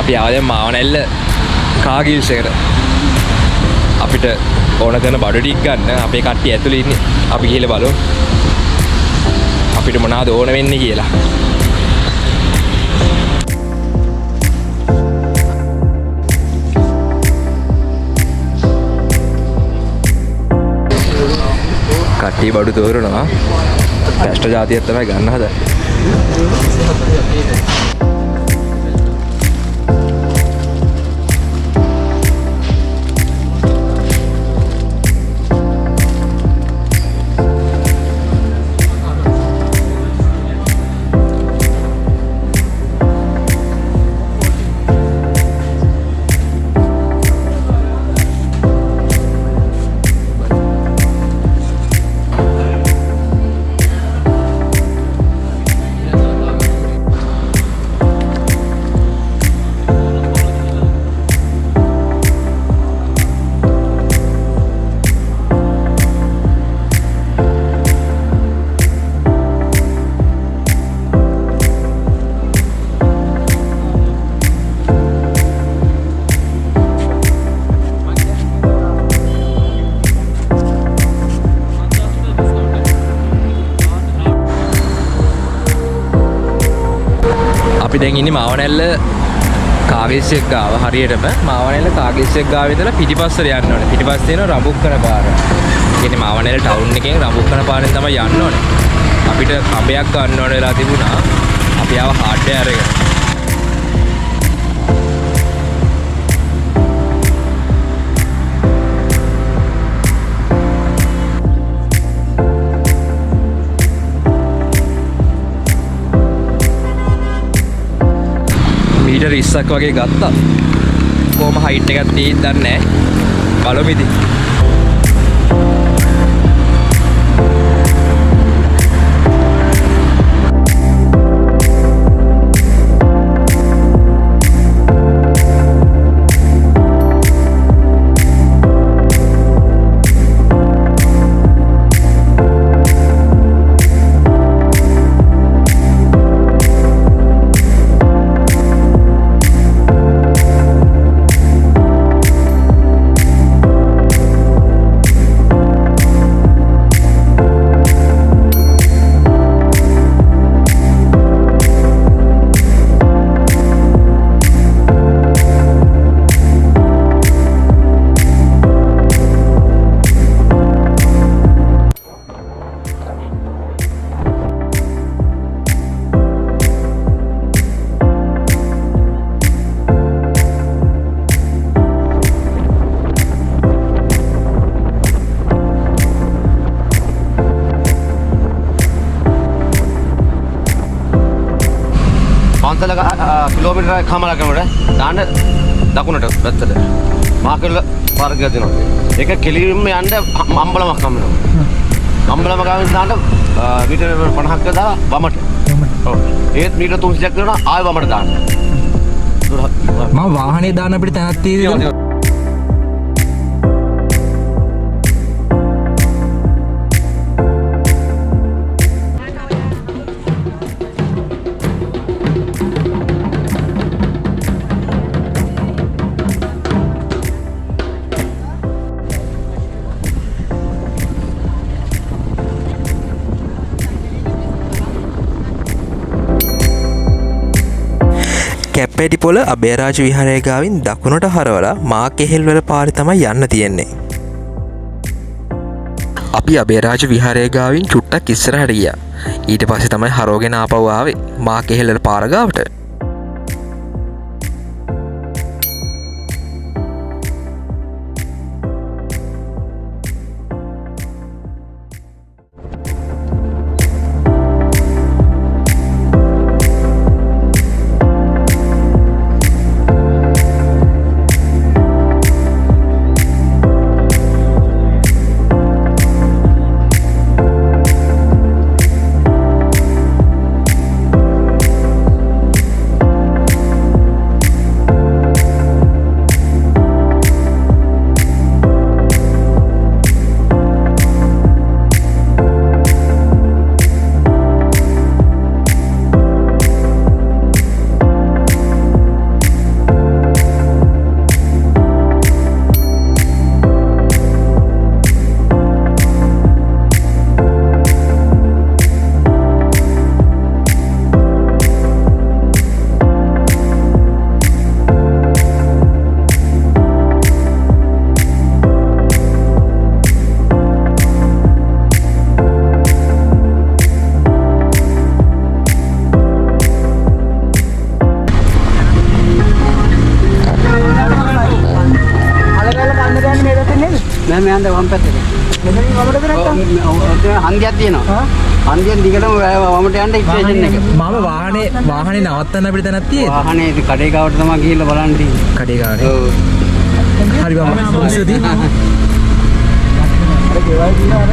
අපි ආවද මාවනැල්ල කාගිල්ස් එකට. අපිට ඕන කරන බඩු ටික ගන්න අපේ කට්ටිය ඇතුළේ ඉන්නේ. අපි ගිහලා බලමු. අපිට මොනවද ඕන වෙන්නේ කියලා. කට්ටිය බඩු තෝරනවා. පැස්ට් ජාතියක් තමයි ගන්න හදන්නේ. අපි දැන් ඉන්නේ මාවනැල්ල කාගේස් එක්ක ගාව හරියටම මාවනැල්ල කාගේස් එක්ක ගාව ඉඳලා පිටිපස්සට යන්න ඕනේ. පිටිපස්සේ තියෙන රඹුක්කන පාර. කියන්නේ මාවනැල්ල ටවුන් එකෙන් රඹුක්කන පාරෙන් තමයි යන්න ඕනේ. අපිට කඹයක් ගන්න ඕන වෙලා තිබුණා. අපි ආව හાર્ඩ්වෙයාර් එකට. මීටර් 20ක් වගේ ගත්තා. කොහොම හයිට් එකක් තියෙයිද දන්නේ නැහැ. බලමු ඉතින්. පන්සලක කිලෝමීටර් කමාරක් යනකොට දාන්න දකුණට පැත්තට මාකල පාරක් ගියනවා. ඒක කෙලින්ම යන්න අම්බලමක් හම්බෙනවා. අම්බලම ගාවින් දාන්න මීටර 50ක් දා වමට. ඔව්. ඒත් මීටර 300ක් දෙනවා ආයෙ වමට දාන්න. මම වාහනේ දාන්න අපිට තැනක් තියෙන්නේ. කැප්පැටිපොළ අබේරාජ විහාරය ගාවින් දකුණට හරවලා මා කෙහෙල්වල පාරේ තමයි යන්න තියෙන්නේ. අපි අබේරාජ විහාරය ගාවින් චුට්ටක් ඉස්සරහට ගියා. ඊට පස්සේ තමයි හරවගෙන ආපහු ආවේ මා කෙහෙල්වල පාර ගාවට. මෙහෙම යන්න වම් පැත්තට. මෙතනින් වමටද නැත්තම්? හන්දියක් තියෙනවා. හන්දියෙන් දිගටම වමට යන්න ස්ටේෂන් එක. මම වාහනේ නවත්තන්න අපිට තැනක් තියෙද? වාහනේ කඩේ ගාවට තමයි ගිහිල්ලා බලන්න තියෙන්නේ. කඩේ ගානේ. ඔව්. හරි බං. මොකද? අර ගෙවල් දිනා අර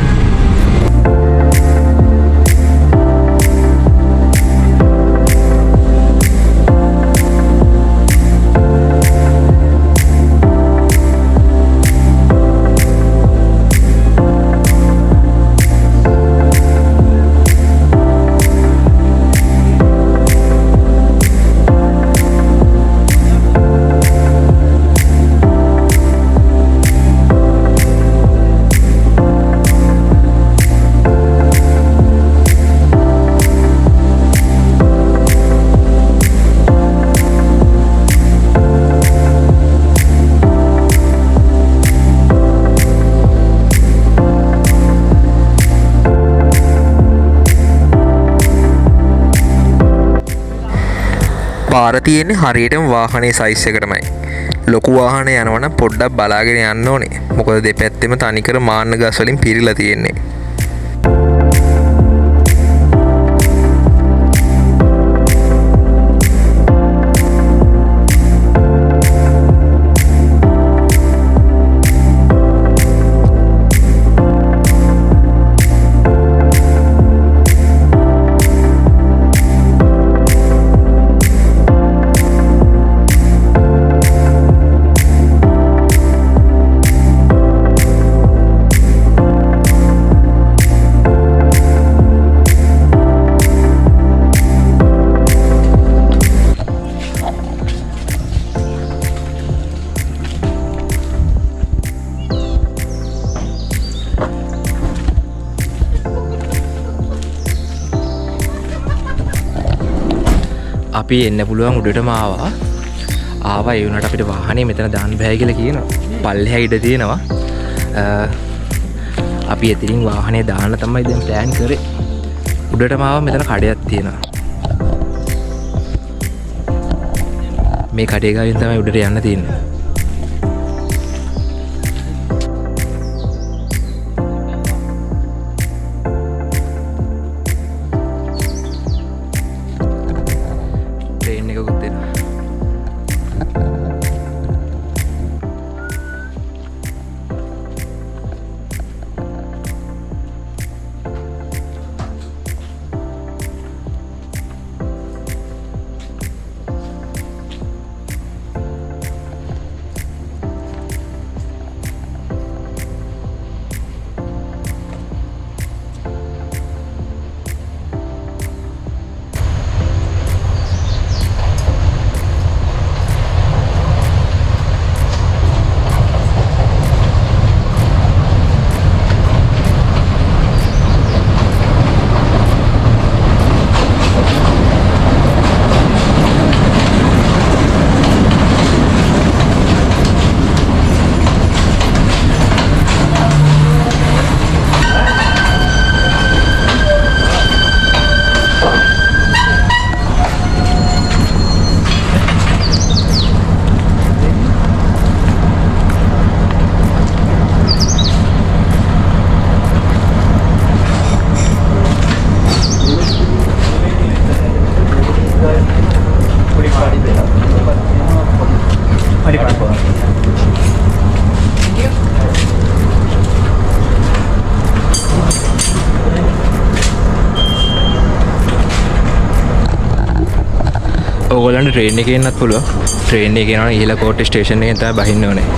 පාර තියෙන්නේ හරියටම වාහනේ සයිස් එකටමයි. ලොකු වාහන යනවනම් පොඩ්ඩක් බලාගෙන යන්න ඕනේ. මොකද දෙපැත්තෙම තනිකර මාන්න ගස් වලින් පිරීලා තියෙන්නේ. අපි එන්න පුළුවන් උඩටම ආවා ඒ වුණාට අපිට වාහනේ මෙතන දාන්න බෑ කියලා කියනවා. පල්ලෙහා ඉඩ තියෙනවා. අපි එතනින් වාහනේ දාන්න තමයි දැන් ප්ලෑන් කරේ. උඩටම ආවා මෙතන කඩයක් තියෙනවා. මේ කඩේ ගාවින් තමයි උඩට යන්න තියෙන්නේ. ඕගොල්ලන්ට ට්‍රේන් එකේ එන්නත් පුළුවන්. ට්‍රේන් එකේ යනවා ඉහළ කෝට් ස්ටේෂන් එකෙන් තමයි බහින්න ඕනේ.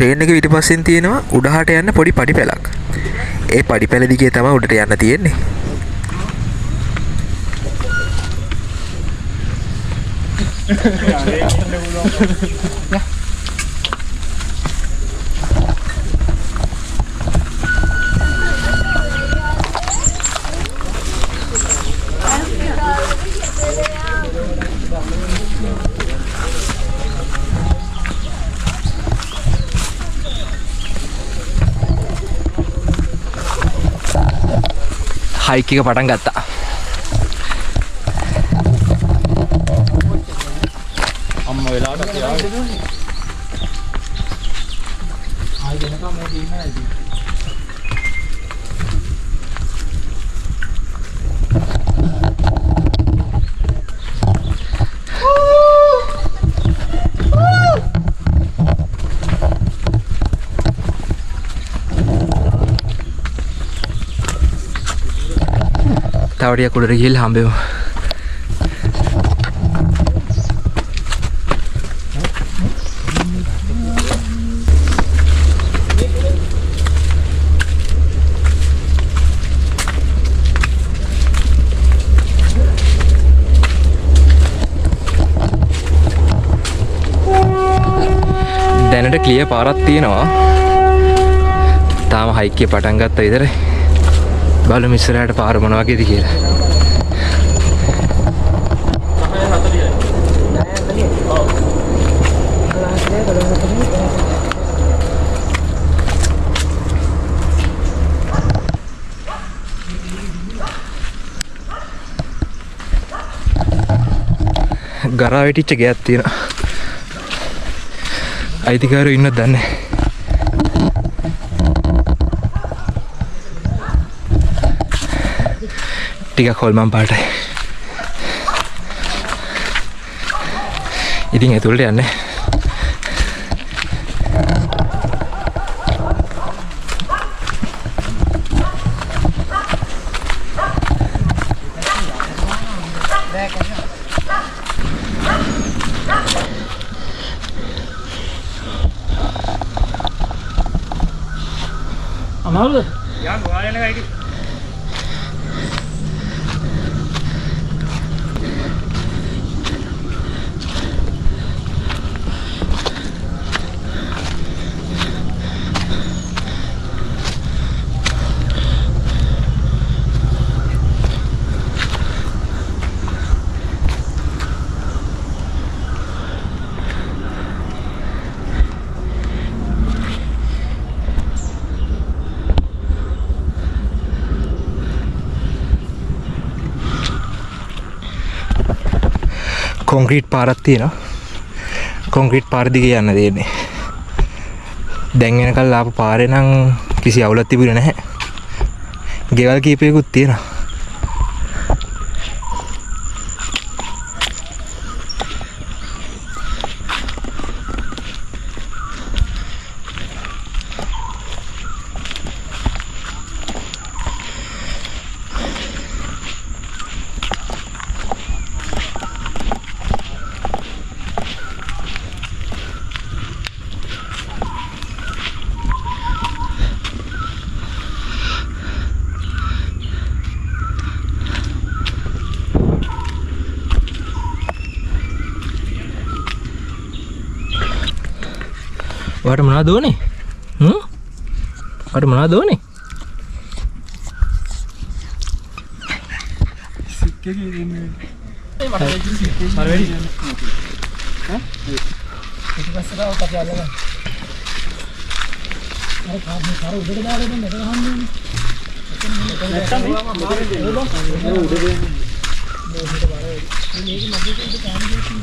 ට්‍රේන් එක පිටිපස්සෙන් තියෙනවා උඩහට යන්න පොඩි පඩි පැලක්. ඒ පඩි පැල දිගේ තමයි උඩට යන්න තියෙන්නේ. හයික් එක පටන් ගත්තා. අම්මා වෙලාවට ආවේ. ආයෙ දෙනකම් මොකද ඉන්නේ ඇයි? තවටිය කුඩට ගිහිල්ලා හම්බෙමු. දැනට ක්ලියර් පාරක් තියෙනවා. තාම හයික් එක පටන් ගත්තා විතරයි. බලමු ඉස්සරහට පාර මොන වගේද කියලා. ගරා වැටිච්ච ගයක් තියෙනවා. අයිතිකාරයෝ ඉන්නවද දන්නේ නැහැ. ටිකක් හොල්මන් පාටයි. ඉතින් ඇතුළට යන්නේ. අමාරුද? යන්න ඔයාලා යන එකයි. කොන්ක්‍රීට් පාරක් තියෙනවා. කොන්ක්‍රීට් පාර දිගේ යන්න දෙන්නේ. දැන් වෙනකල් ආපු පාරේ නම් කිසි අවුලක් තිබුණේ නැහැ. ගෙවල් කීපයකුත් තියෙනවා. වට මොනවද ඕනේ? වට මොනවද ඕනේ? සික්කේ දෙන්නේ. මට වැඩි. ඈ? ඉතිපස්සට ආව කපි අල්ලගන්න. අර කාර් උඩට දාලා දෙන්න ඒක හම්බුනේ. නැත්තම් මේ උඩ දෙන්න. මේක මැදට ඉඳ කාම් දෙන්න.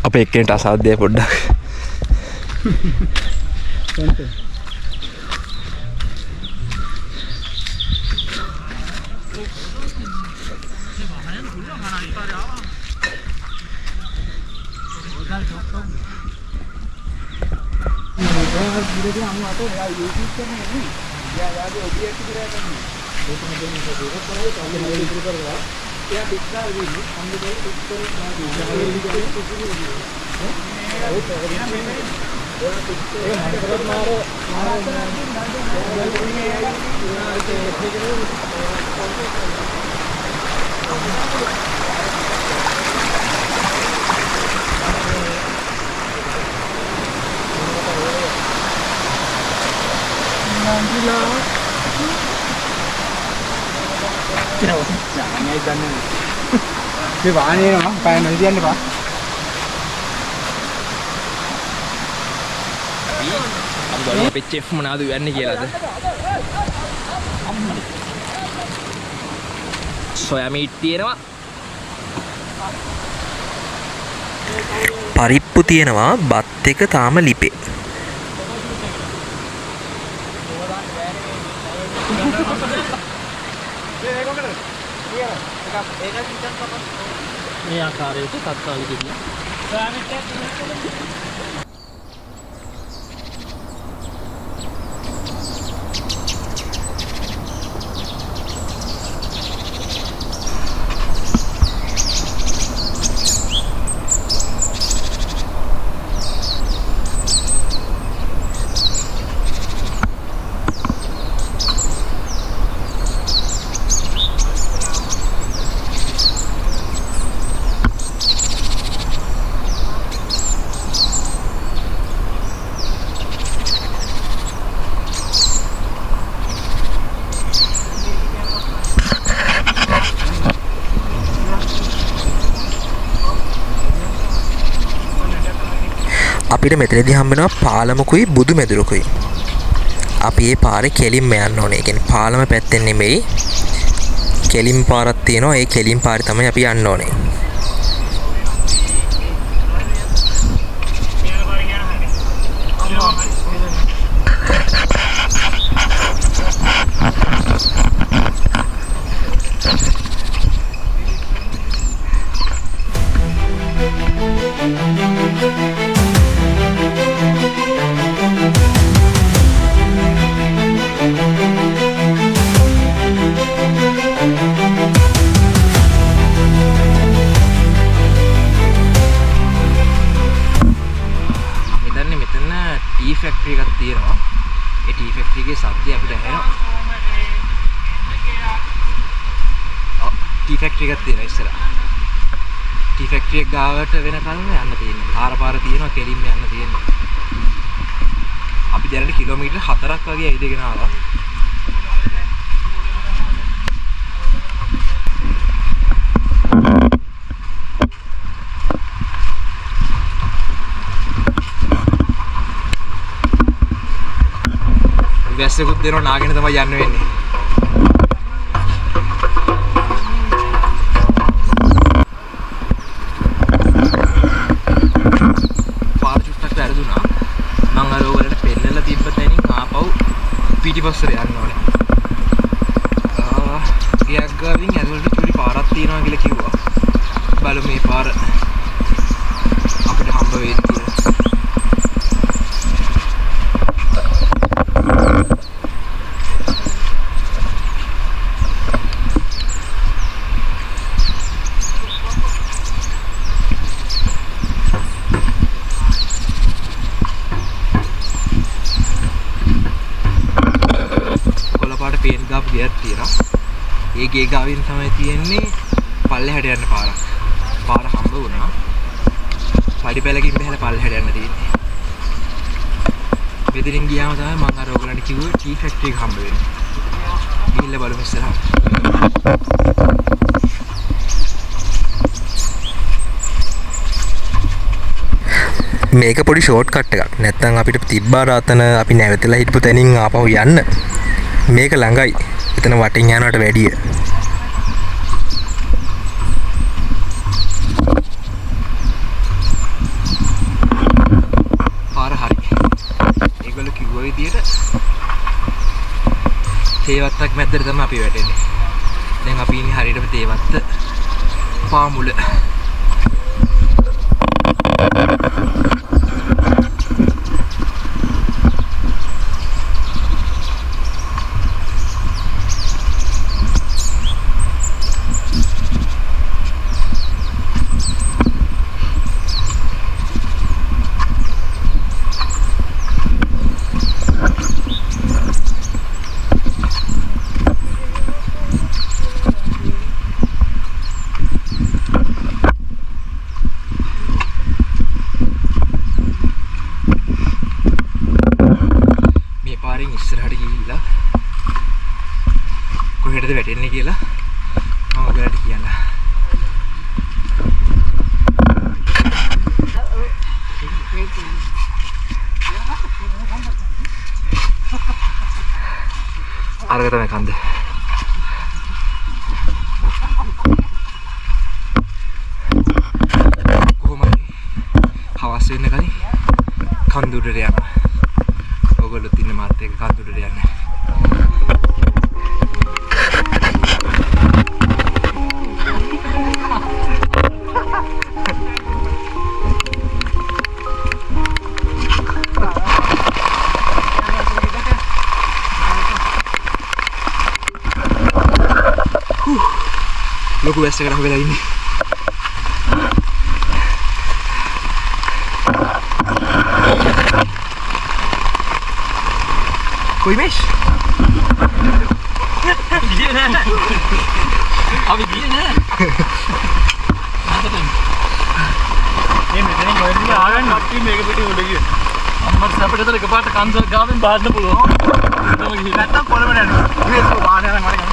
අපේ එක්කෙනෙක්ට අසාධ්‍යයි පොඩ්ඩක්. ඉතින් අම්ම අතේ එයා YouTube කරන්නේ නේ. යාගේ ඔබියක් විතරයි කරන්නේ. ඒක මෙතන මේක කරලා තමයි ඉතුරු කරලා. එයා පිටලා ඉන්නේ. අම්මගේ පිටතේ මේ වාහනේ එනවා පය නොදියන්න එපා. අපි බලමු අපේ චෙෆ් මොනවද යන්නේ කියලාද. සොයා මීට් තියෙනවා. පරිප්පු තියෙනවා බත් එක තාම ලිපේ. මේ ආකාරයට තත්කාලික දෙයක්. අපිට මෙතනදී හම්බ වෙනවා පාලමකුයි බුදු මෙදුරකුයි. අපි මේ පාරේ කෙලින්ම යන්න ඕනේ. ඒ කියන්නේ පාලම පැත්තෙන් නෙමෙයි. කෙලින් පාරක් තියෙනවා. ඒ කෙලින් පාරේ තමයි අපි යන්න ඕනේ. ෆැක්ටරි එකක් තියෙනවා. ඒ ටී ෆැක්ටරි එකේ සද්දය අපිට ඇහෙනවා. ටී ෆැක්ටරි එකක් තියෙනවා ඉස්සරහ. ටී ෆැක්ටරි එක ගාවට වෙන කල්ම යන්න තියෙනවා. පාර තියෙනවා කෙලින්ම යන්න තියෙනවා. අපි දැනට කිලෝමීටර් 4ක් වගේ ඇවිදගෙන ආවා. වැස්සෙකුත් දෙනවා නාගෙන තමයි යන්න වෙන්නේ. පාර චුට්ටක් වැරදුනා. මම අර ඔයගලට පෙන්නලා තිබ්බ තැනින් ආපහු පිටිපස්සට යන්න ඕනේ. ගියක් ගාවින් ඇතුළට චුටි පාරක් තියෙනවා කියලා කිව්වා. බලමු මේ පාර අපිට හම්බ වෙයි කියලා. පේන් ගාපු ගියක් තියෙනවා. ඒ ගේ ගාවින් තමයි තියෙන්නේ පල්ලෙහාට යන්න පාරක්. පාර හම්බ වුණා. පඩි පැලකින් බහලා පල්ලෙහාට යන්න තියෙන්නේ. මෙතනින් ගියාම තමයි මම අර ඔයගලන්ට කිව්වේ ටී ෆැක්ටරි එක හම්බ වෙන්නේ. ගිහිල්ලා බලමු ඉස්සරහට. මේක පොඩි ෂෝට් කට් එකක්. නැත්නම් අපිට තිබ්බා රාතන අපි නැවතලා හිටපු තැනින් ආපහු යන්න. මේක ළඟයි. එතන වටින් යනවට වැඩිය. පාර හරි. ඒගොල්ලෝ කිව්වා විදියට තේවත්තක් මැද්දට තමයි අපි වැටෙන්නේ. දැන් අපි ඉන්නේ හරියටම තේවත්ත පාමුල. කොහෙද වැටෙන්නේ කියලා මම ඔයාලට කියන්න. අරක තමයි කන්ද. කොහොමද හවස් වෙන්න කලින් කන්දුරට යනවා. ඔයගොල්ලෝ තින්න මාත් එක්ක කන්දුරට යන්නේ. ලොකු වැස්සකට අහු වෙලා ඉන්නේ. කොයි මේෂ්? ගියේ නෑ. අපි ගියේ නෑ. මේ මෙතනින් කොහෙන්ද ආගන්නේ? කට්ටි මේක පිටින් උඩ ගියේ. අම්මට සැපටතර එකපාරට කන්සල් ගාවෙන් බාන්න පුළුවන්. නැත්තම් කොළඹ යනවා. මේ වාහන යන මට ගන්න.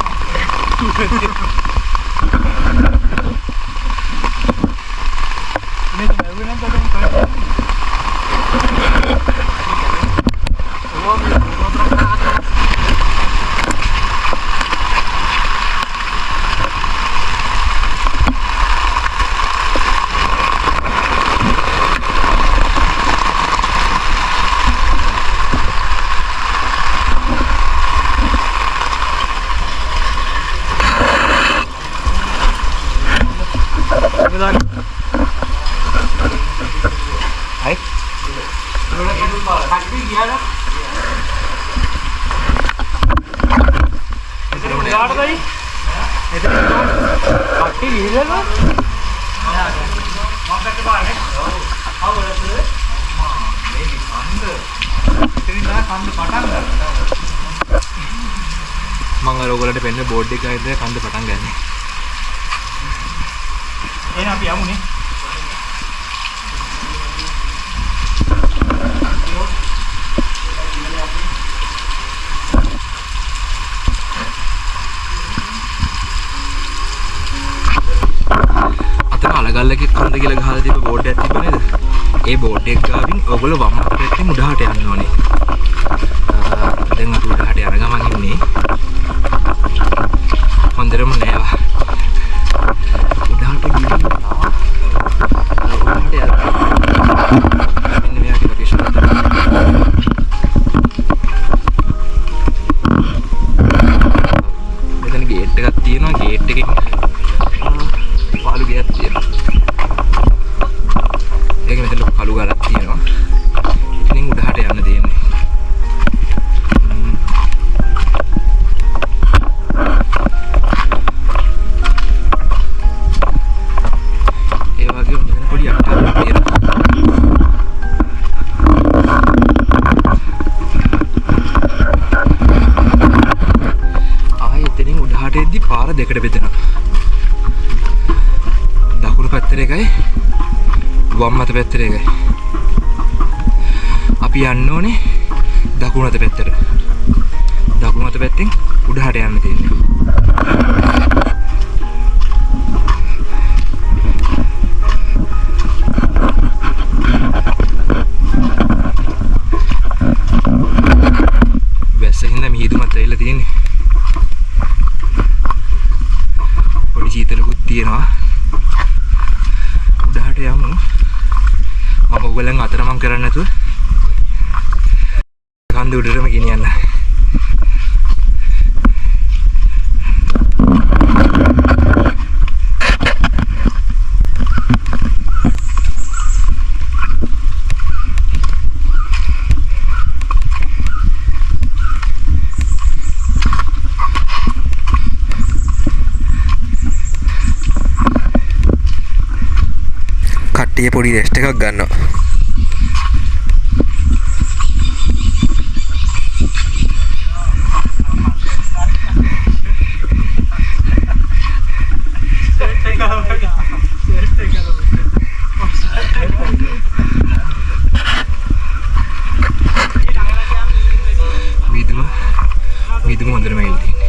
මම අර ඔයගලන්ට පෙන්න බෝඩ් එක ගාවින්ද කන්ද පටන් ගන්නෙ. එහෙනම් අපි යමුනේ. අතන අලගල්ලකේ කන්ද කියලා ගහලා තිබ්බ බෝඩ් එකක් තිබ්බ නේද? ඒ බෝඩ් එක ගාවින් ඔයගොල්ලෝ වම් පැත්තෙන් උඩහට යන්න ඕනේ. දැන් අපි උඩහට යන ගමන් ඉන්නේ. හොඳටම නෑවා. උඩහට ගිහින් උඩහට යන්න. මෙන්න මෙයාගේ ලොකේෂන් එක. මෙතන ගේට් එකක් තියෙනවා. ගේට් එකෙන් පාළු ගයක් තියෙනවා. ඒක මෙතන කළු ගලක් තියෙනවා. ඉතින් උඩහට යන්න දෙන්නේ. ඒ වගේම මෙතන පොඩි අට්ටාවක් තියෙනවා. ආයෙ එතනින් උඩහට එද්දි පාර දෙකට බෙදෙනවා. දකුණු පැත්තට එකයි වම් අත පැත්තට එකයි. අපි යන්න ඕනේ දකුණු අත පැත්තට. දකුණු අත පැත්තෙන් උඩහට යන්න තියෙන්නේ. වැස්සෙන්ද මිහිදුමත් ඇවිල්ලා තියෙන්නේ. පොඩි සීතලකුත් තියෙනවා. උඩහට යමු. මම ඔයගොල්ලන් අතරමං කරන්නේ නැතුව කන්ද උඩටම ගෙනියන්න. කට්ටිය පොඩි රෙස්ට් එකක් ගන්නවා. විදුම හොඳටම ඇවිල්ලා තියෙන්නේ.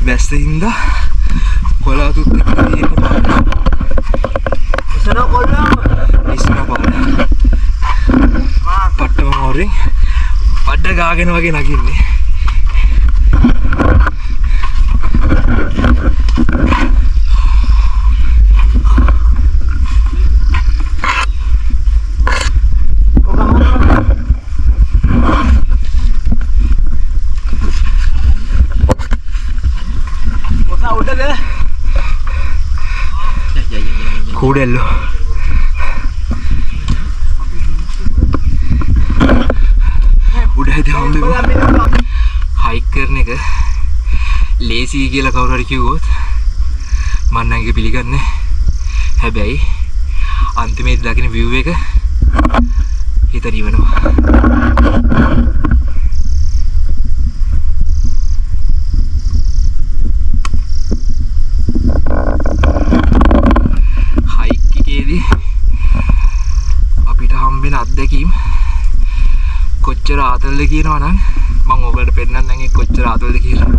වැස්සින්ද කොලාතුත් තියෙන පාර. ඉස්සර කොල්ලම ඉස්සර පාර. පට්ටම මෝරෙන් පඩ ගාගෙන වගේ නගින්නේ. Kudello. උඩ හැදෙන්න හයික් කරන එක ලේසි කියලා කවුරු හරි කිව්වොත් මම නම් ඒක පිළිගන්නේ. හැබැයි අන්තිමේදී දකින්න view එක හිත නිවනවා. අපිට හම්බෙන අත්දැකීම් කොච්චර ආතල්ද කියනවා නම් මම ඔයගලට පෙන්නන්නම් ඒක කොච්චර ආතල්ද කියලා.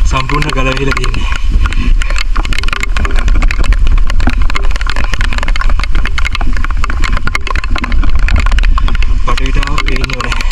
සම්පූර්ණ ගලවිලා තියෙන්නේ. පටවිතාවක් පේන්නේ නැහැ.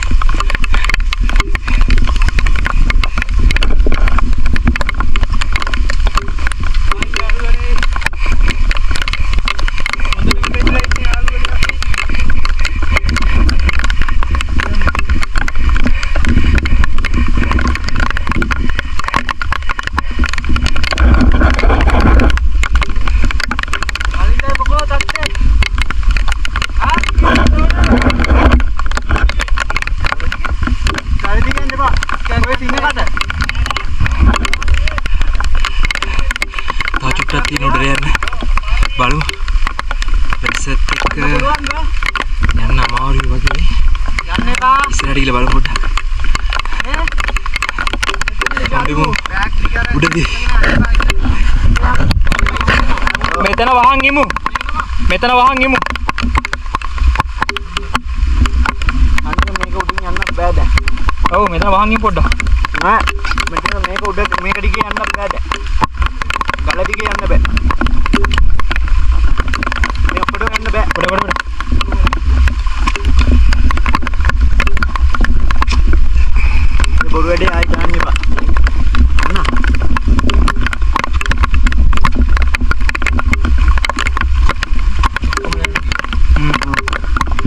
බලමු වැස්සත් එක්ක යන්න අමාරුයි වගේ යන්න එපා ඉස්සරහට ගිහලා බලමු පොඩ්ඩක් උඩදී මෙතන වහන් ඉමු අන්න මේක උඩින් යන්න බෑ දැන් ඔව් මෙතන වහන් ඉමු පොඩ්ඩක් නෑ මෙතන මේක උඩ මේක දිගේ යන්න බෑ දැන් ගල දිගේ යන්න බෑ බොරු වැඩේ ආයි ගන්න එපා. අන්න.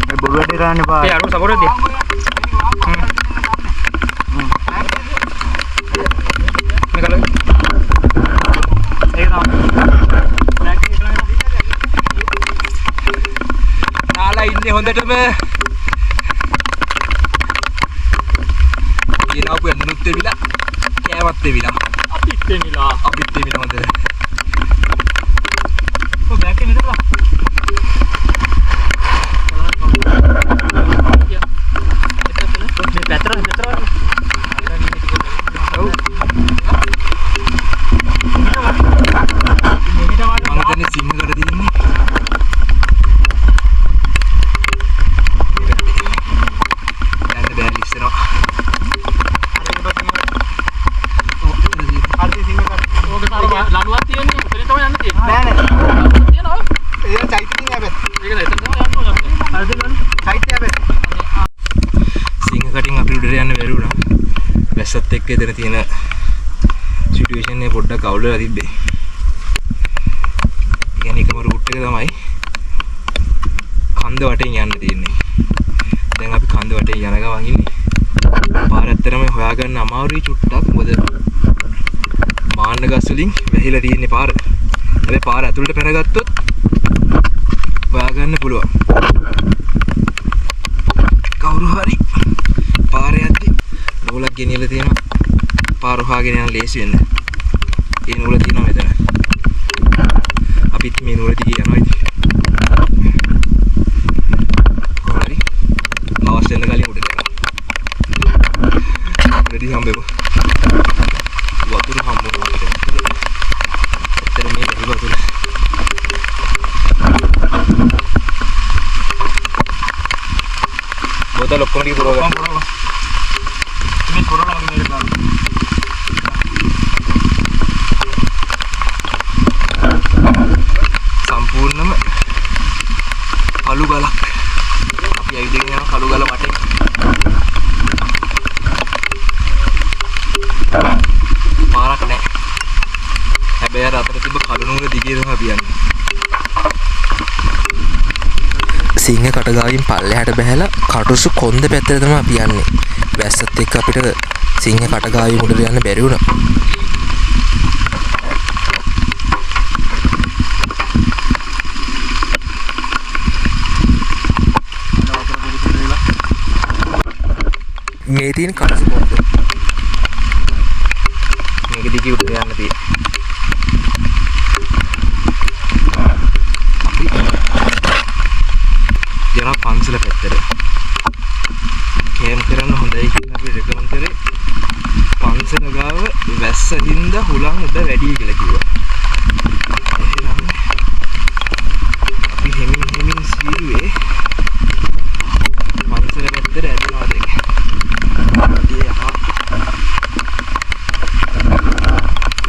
ඒ බොරු වැඩේ ගන්න එපා. ඒ අර සපෝර් දෙන්න. මේකල. ඒක තමයි. නාලා ඉන්නේ හොඳටම. ගෙනාවු යන්නුත් වෙවිලා කෑවත් වෙවිලා අපිත් වෙවිලා හොඳද ඔය බෑක් එකේ මෙතන මේ පැතර ඔව් මම දැන් සිංහලට දින්නේ යන්න බෑ ඉස්සරහ ලනුවක් තියෙන්නේ තමයි යන්න තියෙන්නේ. නෑ නෑ. තියනවා. ඒක චෛත්‍යයෙන් හැබැයි. ඒක නේද? එතන තමයි යන්න ඕනේ. හරිද ගන්නේ? චෛත්‍ය හැබැයි. සිංහ කටින් අපි උඩට යන්න බැරි වුණා. වැස්සත් එක්ක එතන තියෙන සිටුේෂන් එක පොඩ්ඩක් අවුල් වෙලා තිබ්බේ. ඒ කියන්නේ එකම රූට් එක තමයි කන්ද වටෙන් යන්න තියෙන්නේ. දැන් අපි කන්ද වටේ යන ගමන් ඉන්නේ. පාර ඇත්තරම හොයාගන්න අමාරුයි චුට්ටක්. මොකද මාන්න ගස් වලින් වැහිලා තියෙන්නේ පාර. හැබැයි පාර ඇතුළට පැනගත්තොත් හොයාගන්න පුළුවන්. කවුරු හරි පාරේ යද්දි නූලක් ගෙනියලා තියෙනවා. පාර හොයාගෙන යන ලේසි වෙන්න. ඒ නූල තියෙනවා මෙතන. අපිත් මේ නූල දිගේ යනවා ඉතින්. හරි. අවශ්‍ය වෙන කලින් උඩට යනවා. රෙදි හම්බෙමු. වතුර හම්බුනා අපිට. ඇත්තට මේ රෙදි වතුර. බෝතල් ඔක්කොම ටික පුරව ගන්න. මේ කොරෝනා වගේ නේද ගන්න. සම්පූර්ණම කළු ගලක්. අපි ඇවිදගෙන යන කළු ගල වටේ. පාරක් නැහැ. හැබැයි අර අතර තිබ්බ කළු නූල දිගේ තමයි අපි යන්නේ. සිංහ කටගාවින් පල්ලෙහාට බහැලා කටුසු කොන්ද පැත්තට තමයි අපි යන්නේ. වැස්සත් එක්ක අපිට සිංහ කටගාවින් උඩට යන්න බැරි වුණා. මේ තියෙන කටුසු කොන්ද මේක දිගේ උඩට යන්න තියෙන්නේ. යන පන්සල පැත්තට කෑම් කරන්න හොඳයි කියලා අපි රෙකමන්ඩ් කරේ. පන්සල ගාව වැස්ස හින්දා හුලං උඩ වැඩි කියලා කිව්වා. එහෙනම් අපි හිමින් සීරුවේ පන්සල පැත්තට ඇදෙනවා දැන්. තියා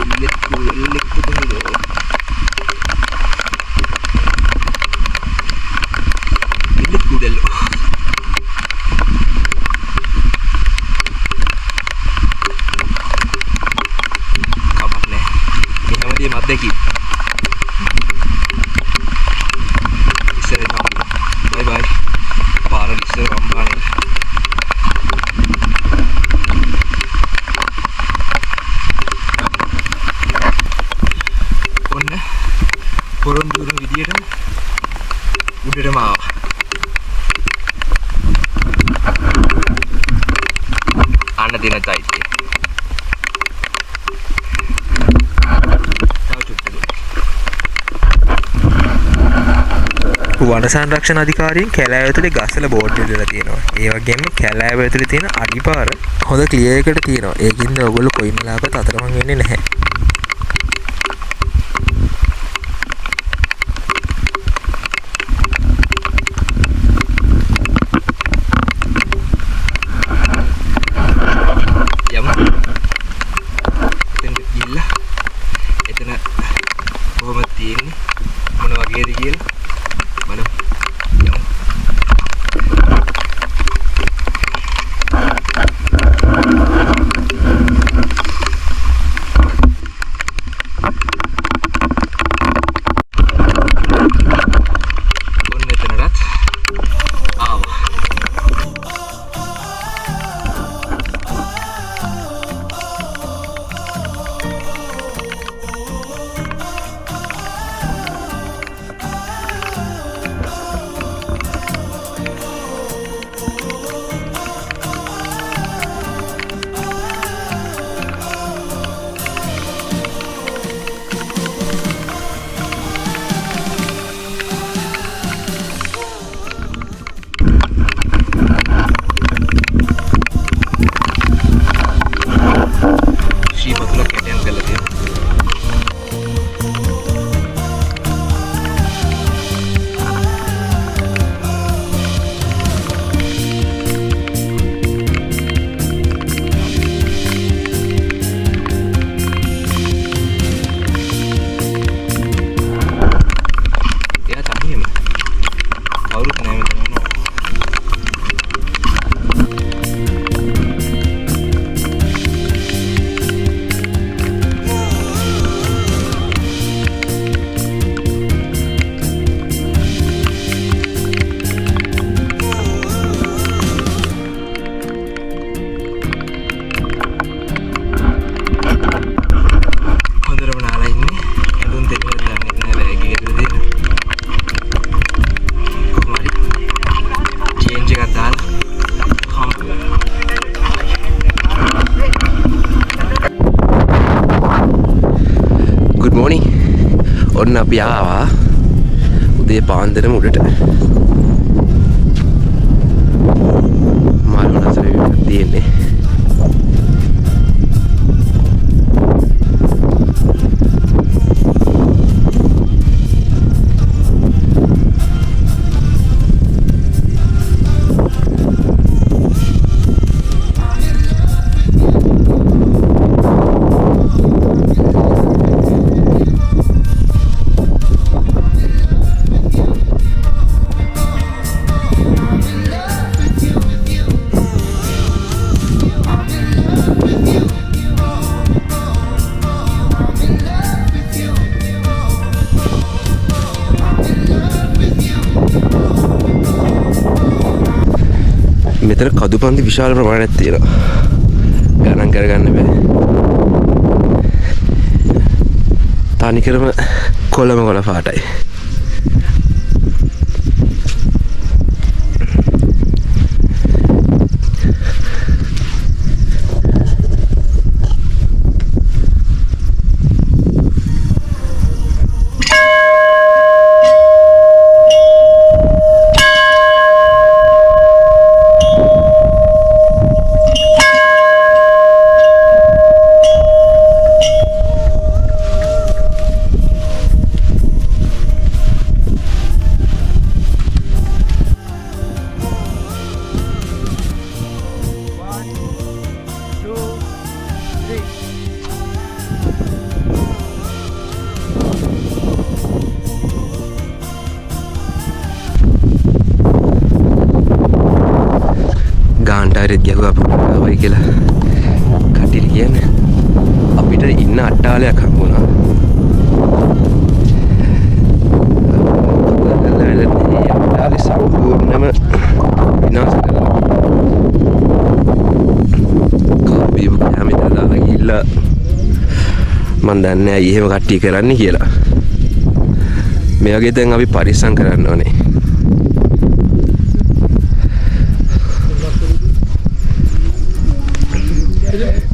ඉල්ලෙක්කු දෙන්නේ. Dello. Kabar nih. Ini dia mateki. Isere na. Bye bye. Para isere ambane. Onne. Poron duru විදියට උඩටම ආවා. අන්න දින චෛත්‍ය. වන සංරක්ෂණ අධිකාරියෙන් කැලෑව ඇතුලේ ගස්වල බෝඩ් දෙලා තියෙනවා. ඒ වගේම කැලෑව ඇතුලේ තියෙන අඩිපාර හොඳ ක්ලියර් එකකට තියෙනවා. ඒකින්ද ඔයගොල්ලෝ කොයිම ලාකට අතරමං වෙන්නේ නැහැ. යමුනි. ඔන්න අපි ආවා උදේ පාන්දරම උඩට. මාළු නසරේ තියෙන්නේ. මෙතන කදුපන්ති විශාල ප්‍රමාණයක් තියෙනවා. ගණන් කරගන්න බෑ. තනිකරම කොළම කොළ පාටයි. ගාන්ටාරෙත් ගැහුවා පුරාවයි කියලා කටිට කියන්නේ අපිට ඉන්න අට්ටාලයක් හම්බුණා. අට්ටාලේ සම්පූර්ණයෙන්ම විනාශ කරලා කාපියු කැමෙට දාලා ගිහිල්ලා මන් දන්නේ ඇයි එහෙම කට්ටිය කරන්නේ කියලා. මේ වගේ දැන් අපි පරිස්සම් කරන්න ඕනේ.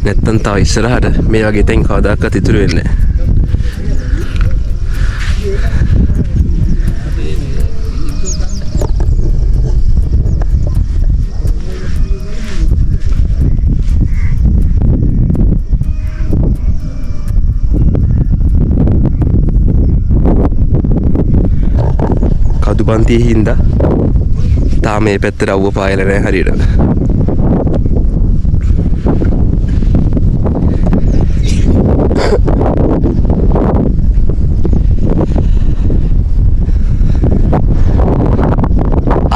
නැත්තම් තව ඉස්සරහට මේ වගේ තැන් කවදාකවත් ඉතුරු වෙන්නේ නැහැ. කදුපන්තියේ හින්දා තාම මේ පැත්තට අවුව පායලා නැහැ හරියට.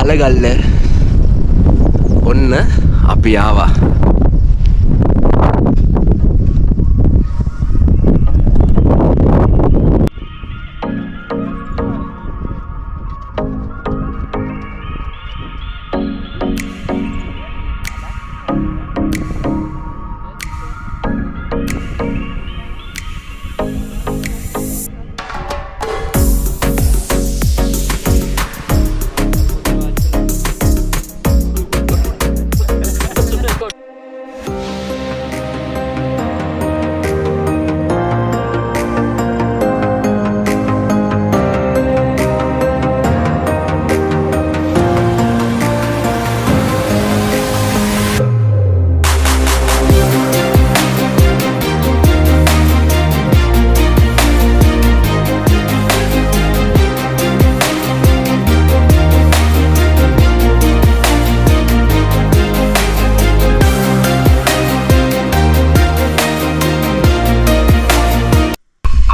අලගල්ල ඔන්න අපි ආවා.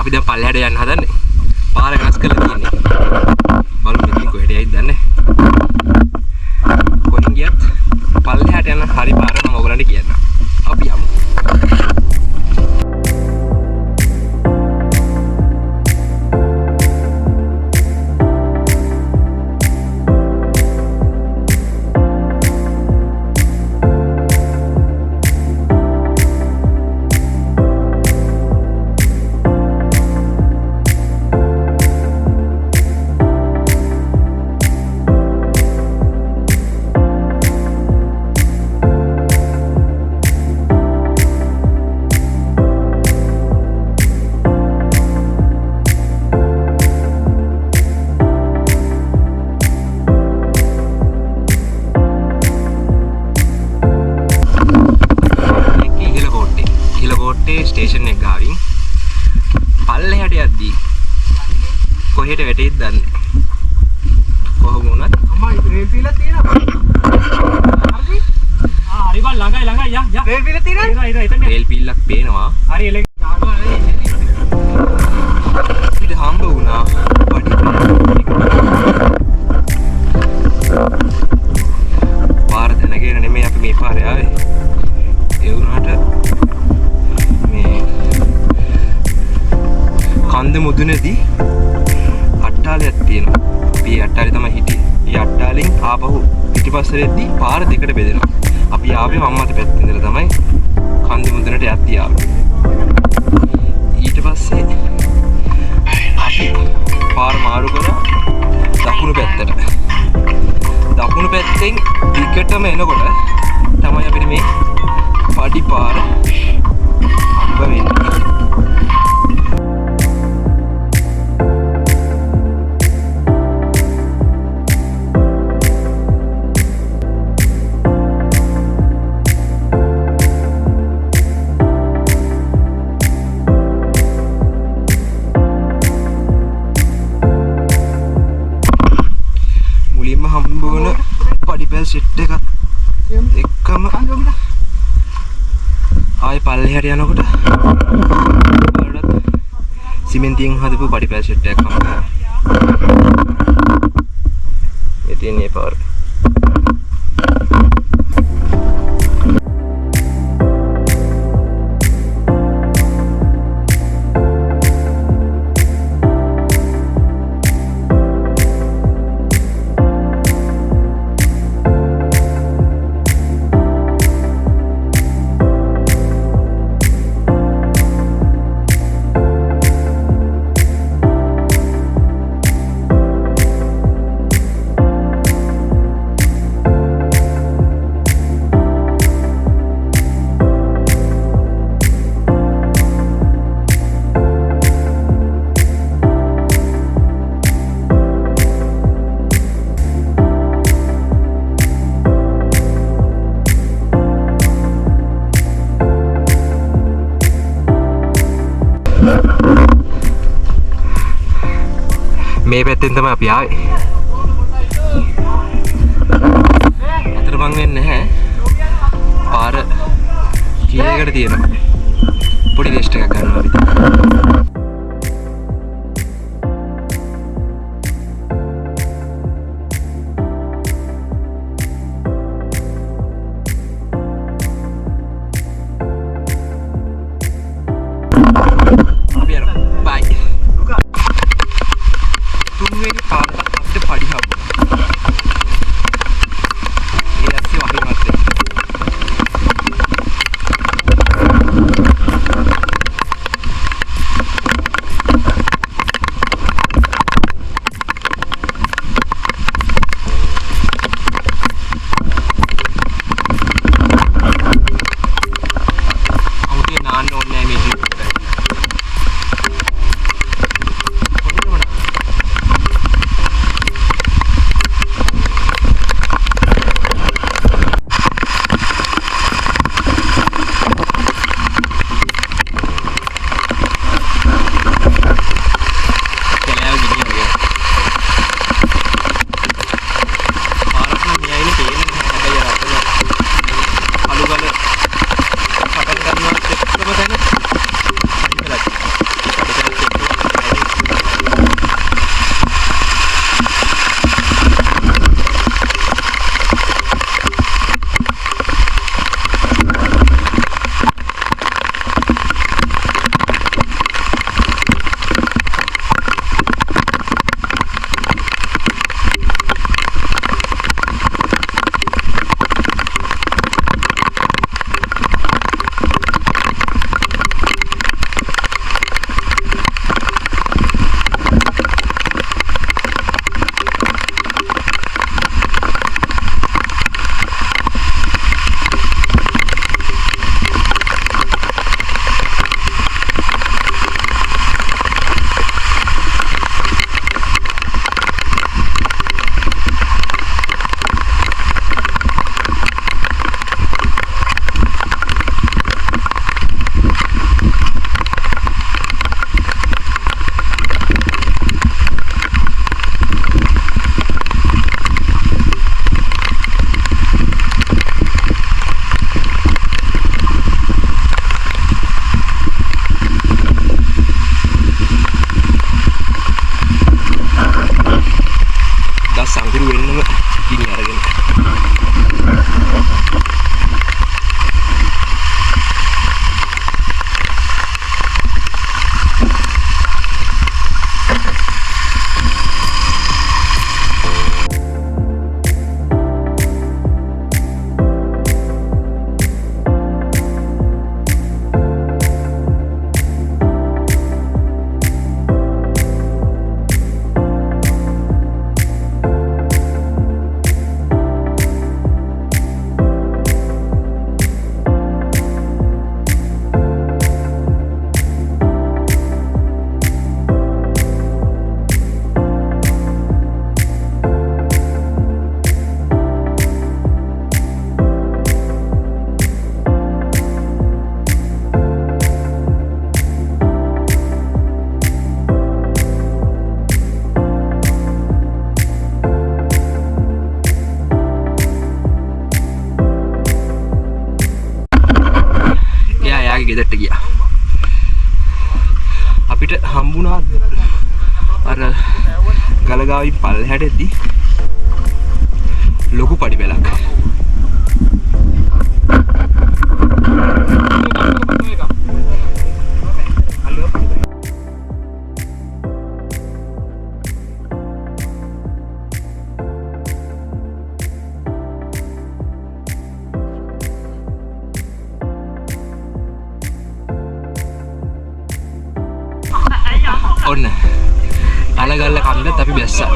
අපි දැන් පල්ලෙහාට යන්න හදන්නේ. පාර වෙනස් කරලා තියෙන්නේ. බලමු මෙතනින් කොහෙට යයිද දන්නේ. කොහෙන් ගියත් පල්ලෙහාට යන හරි පාර මම ඔයගලන්ට කියන්නම්. අපි යමු. කොහෙට වැටෙයිද දන්නේ කොහොම වුණත් අම්මා රේල් පීලා තියෙනවා හරිද හරි බං ළඟයි යා රේල් පීලා තියෙනවා එතන රේල් පිල්ලක් පේනවා හරි එල ගානවා අපිට හම්බ වුණා පඩි පාර දැනගෙන නෙමෙයි අපි මේ පාරේ ආවේ ඒ වුණාට මේ කන්ද මුදුනේදී අට්ටාලයක් තියෙනවා අපි ඒ අට්ටාලේ තමයි හිටියේ ඒ අට්ටාලෙන් ආපහු පිටිපස්සෙදී පාර දෙකට බෙදෙනවා අපි ආවේ මම්මත පැත්තේ ඉඳලා තමයි කන්ද මුදුනට යද්දී ආවේ ඊට පස්සේ අපි පාර මාරු කරා දකුණු පැත්තට දකුණු පැත්තෙන් දිගටම එනකොට තමයි අපිට මේ පඩි පාර හම්බ වෙන්නේ සෙට් එකත් එක්කම ආයේ පල්ලෙහාට යනකොට බලන්න සිමෙන්තියෙන් හදපු පඩිපැල් සෙට් එකක් හම්බ වෙනවා. ඒ තියෙන්නේ පාර. මේ පැත්තෙන් තමයි අපි ආවේ. අතරමං වෙන්නේ නැහැ. පාර කීයකට තියෙනවා. පොඩි ටෙස්ට් එකක් ගන්නවා අපි. පාර ගලගාවින් පල්ලෙහාට එද්දි ලොකු පඩි බැලක්. ඔන්න අලගල්ල කන්දත් අපි බැස්සා.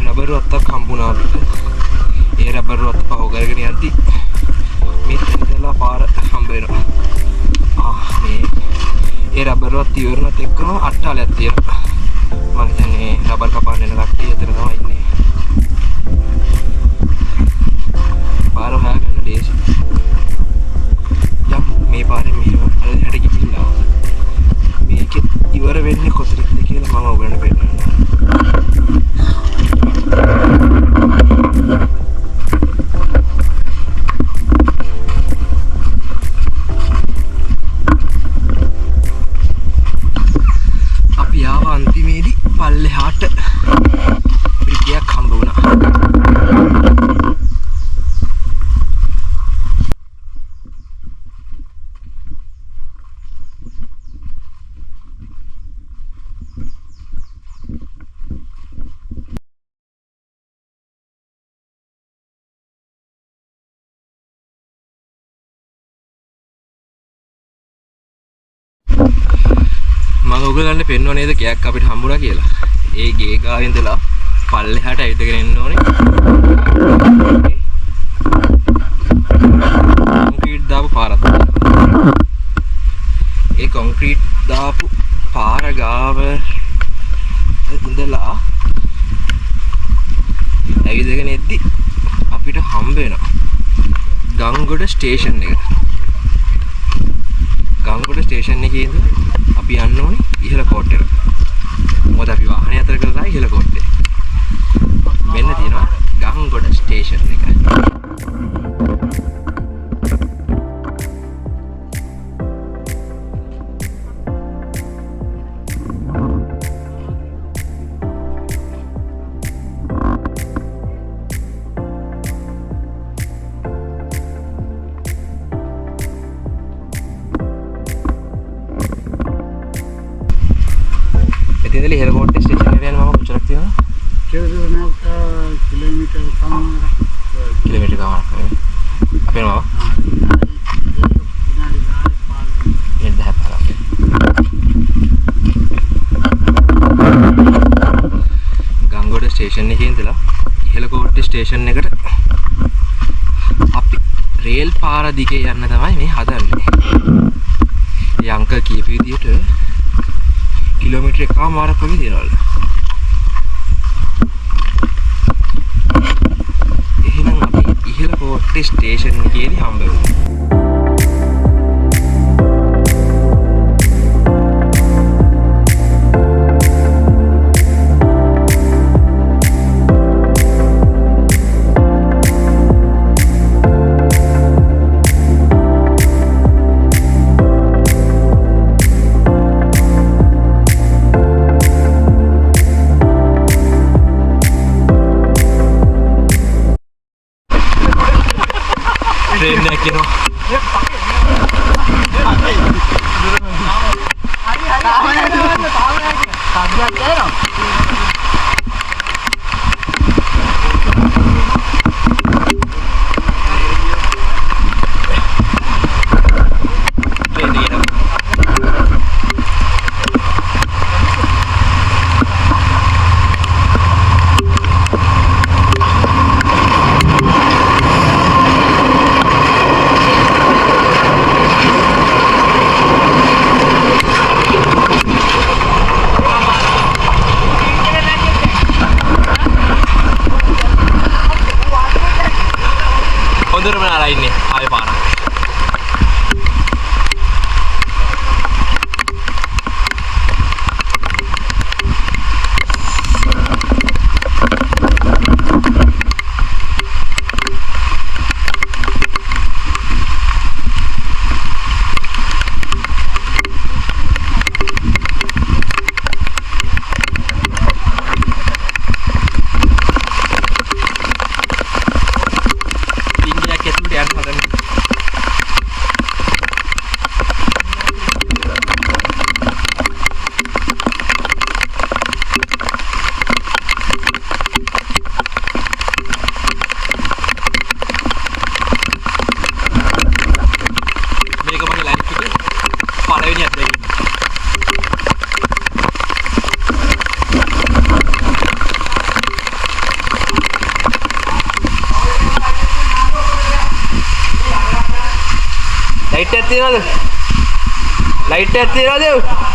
රබරුවත්තක් හම්බුණා අපිට. ඒ රබරුවත්ත පහු කරගෙන යද්දි මේ තැනදලා පාර හම්බ වෙනවා. මේ ඒ රබරුවත් ඉවරනත් එක්කම අට්ටාලයක් තියෙනවා. මම හිතන්නේ රබර් කපාන්න යන කට්ටිය එතන තමයි ඉන්නේ. පාර හොයාගන්න ලේසි. මේ පාරේ මෙහෙම අල්ලහැට ගිහිල්ලා මේකෙ ඉවර වෙන්නේ කොතනද කියලා මම ඔයගලන්ට පෙන්නන්නම්. අපි ආව අන්තිමේදී පල්ලෙහාට බ්‍රිජයක් හම්බ වුණා. මම ඔයගලන්ට පෙන්වුවා නේද ගෑක් අපිට හම්බුණා කියලා. ඒ ගේ ගාවේ ඉඳලා පල්ලෙහාට ඇවිදගෙන එන්න ඕනේ. කොන්ක්‍රීට් දාපු පාරක්. ඒ කොන්ක්‍රීට් දාපු පාර ගාව ඉඳලා ඇවිදගෙන එද්දි අපිට හම්බ වෙනවා ගංගොඩ ස්ටේෂන් එක. ගංගොඩ ස්ටේෂන් එකේ ඉඳලා අපි යන්න ඕනේ ඉහළ කෝට්ටේට. මොකද අපි වාහනේ අතර කරලා ඉහළ කෝට්ටේ. මෙන්න තියෙනවා ගංගොඩ ස්ටේෂන් එක. ඉතින් ඉහළ කෝට්ටේ ස්ටේෂන් එකට යන්න මම කොච්චරක් තියෙනවද? කිලෝමීටර් කමාරක්. කිලෝමීටර් ගානක් නේ. අපේ නම විනාඩි 10 15ක්. ගංගොඩ ස්ටේෂන් එකේ ඉඳලා ඉහළ කෝට්ටේ ස්ටේෂන් එකට අපි රේල් පාර දිගේ යන්න තමයි මේ හදන්නේ. ඒ අංකල් කියපු විදිහට කිලෝමීටර් එකමාරක් වගේ දිනවල. එහෙනම් අපි ඉහළ කෝට්ටේ ස්ටේෂන් එකේදී හම්බ වෙනවා. ट्रेन ने किनो එකක් තියනවද? ලයිට් එකක් තියනවද?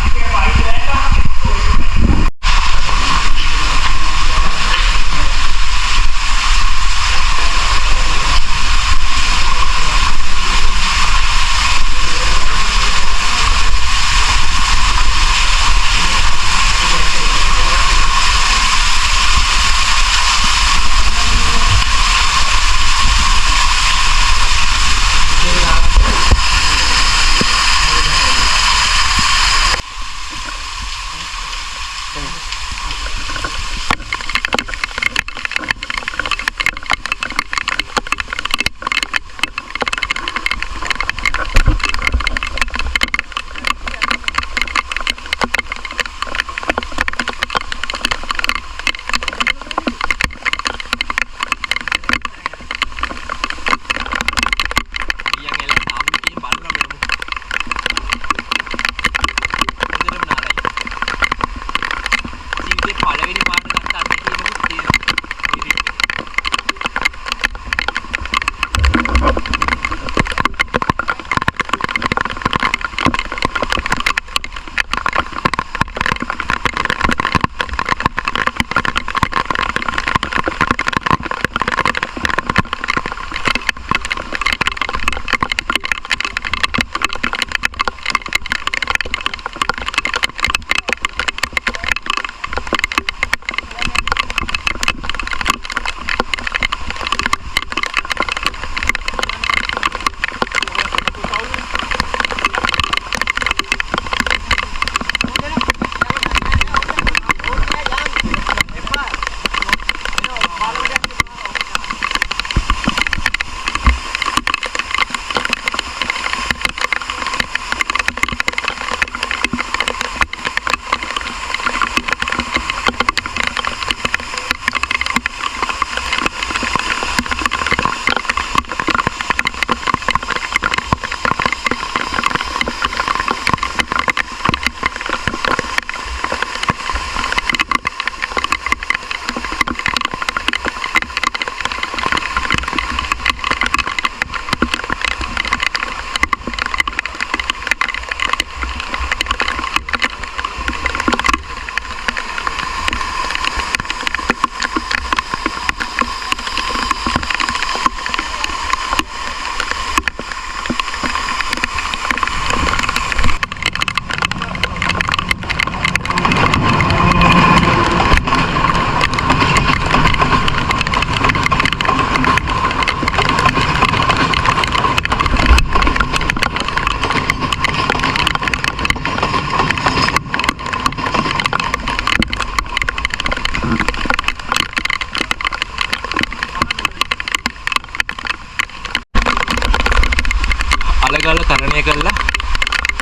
අලගල තරණය කළා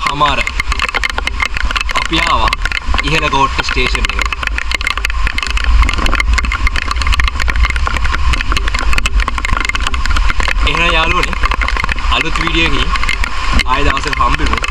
හමාර අපි ආවා ඉහළ ගෝට්ටු ස්ටේෂන් එකට. එහෙනම් යාළුවනේ අලුත් වීඩියෝ එකකින් ආයෙ දවසක හම්බෙමු.